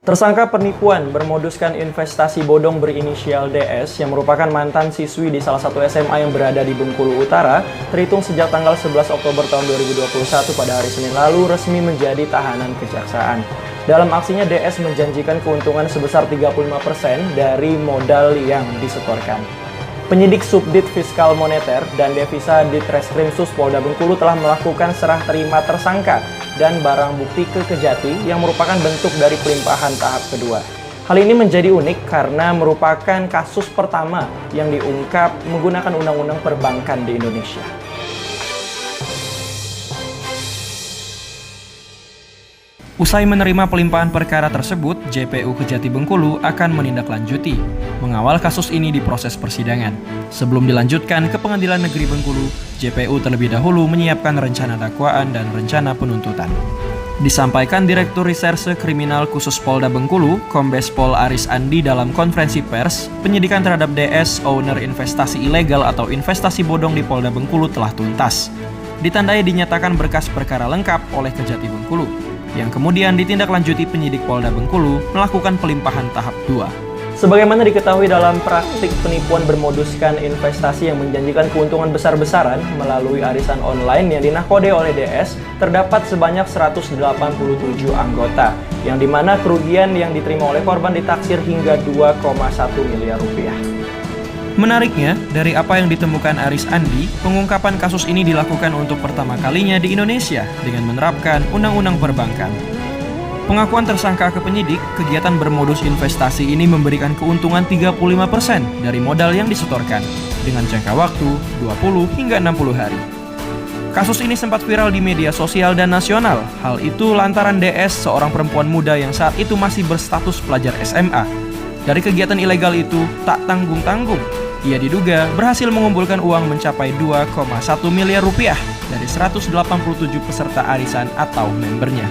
Tersangka penipuan bermoduskan investasi bodong berinisial DS yang merupakan mantan siswi di salah satu SMA yang berada di Bengkulu Utara, terhitung sejak tanggal 11 Oktober tahun 2021 pada hari Senin lalu resmi menjadi tahanan kejaksaan. Dalam aksinya, DS menjanjikan keuntungan sebesar 35% dari modal yang disetorkan. Penyidik Subdit Fiskal Moneter dan Devisa Ditreskrimsus Polda Bengkulu telah melakukan serah terima tersangka dan barang bukti ke Kejati yang merupakan bentuk dari pelimpahan tahap kedua. Hal ini menjadi unik karena merupakan kasus pertama yang diungkap menggunakan undang-undang perbankan di Indonesia. Usai menerima pelimpahan perkara tersebut, JPU Kejati Bengkulu akan menindaklanjuti, mengawal kasus ini di proses persidangan. Sebelum dilanjutkan ke Pengadilan Negeri Bengkulu, JPU terlebih dahulu menyiapkan rencana dakwaan dan rencana penuntutan. Disampaikan Direktur Reserse Kriminal Khusus Polda Bengkulu, Kombes Pol Aris Andi dalam konferensi pers, penyidikan terhadap DS, owner investasi ilegal atau investasi bodong di Polda Bengkulu telah tuntas. Ditandai dinyatakan berkas perkara lengkap oleh Kejati Bengkulu, yang kemudian ditindaklanjuti penyidik Polda Bengkulu melakukan pelimpahan tahap 2. Sebagaimana diketahui dalam praktik penipuan bermoduskan investasi yang menjanjikan keuntungan besar-besaran melalui arisan online yang dinahkode oleh DS, terdapat sebanyak 187 anggota, yang dimana kerugian yang diterima oleh korban ditaksir hingga 2,1 miliar rupiah. Menariknya, dari apa yang ditemukan Aris Andi, pengungkapan kasus ini dilakukan untuk pertama kalinya di Indonesia dengan menerapkan undang-undang perbankan. Pengakuan tersangka ke penyidik, kegiatan bermodus investasi ini memberikan keuntungan 35% dari modal yang disetorkan, dengan jangka waktu 20 hingga 60 hari. Kasus ini sempat viral di media sosial dan nasional. Hal itu lantaran DS, seorang perempuan muda yang saat itu masih berstatus pelajar SMA. Dari kegiatan ilegal itu tak tanggung-tanggung, ia diduga berhasil mengumpulkan uang mencapai 2,1 miliar rupiah dari 187 peserta arisan atau membernya.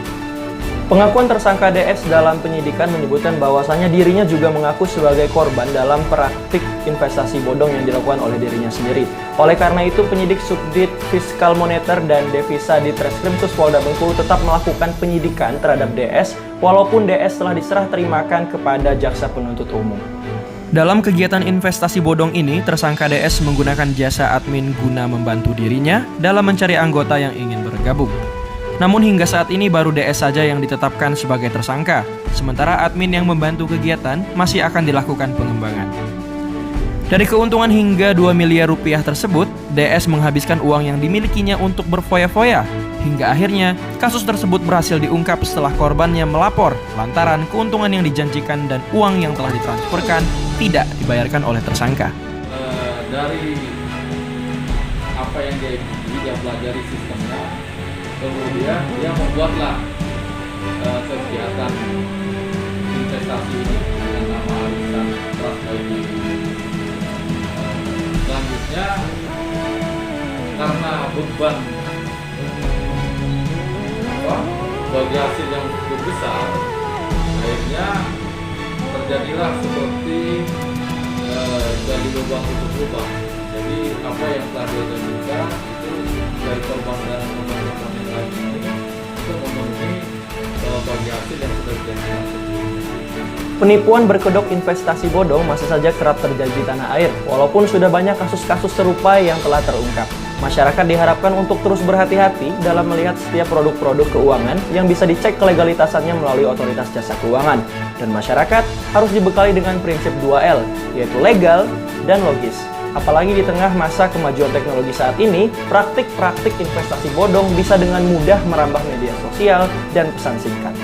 Pengakuan tersangka DS dalam penyidikan menyebutkan bahwasannya dirinya juga mengaku sebagai korban dalam praktik investasi bodong yang dilakukan oleh dirinya sendiri. Oleh karena itu, penyidik Subdit Fiskal Moneter dan Devisa Ditreskrimsus Polda Bengkulu tetap melakukan penyidikan terhadap DS, walaupun DS telah diserah terimakan kepada jaksa penuntut umum. Dalam kegiatan investasi bodong ini, tersangka DS menggunakan jasa admin guna membantu dirinya dalam mencari anggota yang ingin bergabung. Namun hingga saat ini baru DS saja yang ditetapkan sebagai tersangka, sementara admin yang membantu kegiatan masih akan dilakukan pengembangan. Dari keuntungan hingga 2 miliar rupiah tersebut, DS menghabiskan uang yang dimilikinya untuk berfoya-foya, hingga akhirnya kasus tersebut berhasil diungkap setelah korbannya melapor lantaran keuntungan yang dijanjikan dan uang yang telah ditransferkan tidak dibayarkan oleh tersangka. Dari apa yang dia pelajari sistemnya, kemudian dia membuatlah kegiatan investasi ini dengan nama arisan trust ID. Selanjutnya, karena beban bagi hasil yang cukup besar, akhirnya terjadilah seperti dari lubang tutup lubang. Jadi apa yang telah dia janjikan itu dari korban dan korban yang lain ini untuk memenuhi bagi hasil yang sudah dijanjikan sebelumnya. Penipuan berkedok investasi bodong masih saja kerap terjadi di tanah air, walaupun sudah banyak kasus-kasus serupa yang telah terungkap. Masyarakat diharapkan untuk terus berhati-hati dalam melihat setiap produk-produk keuangan yang bisa dicek kelegalitasannya melalui otoritas jasa keuangan. Dan masyarakat harus dibekali dengan prinsip 2L, yaitu legal dan logis. Apalagi di tengah masa kemajuan teknologi saat ini, praktik-praktik investasi bodong bisa dengan mudah merambah media sosial dan pesan singkat.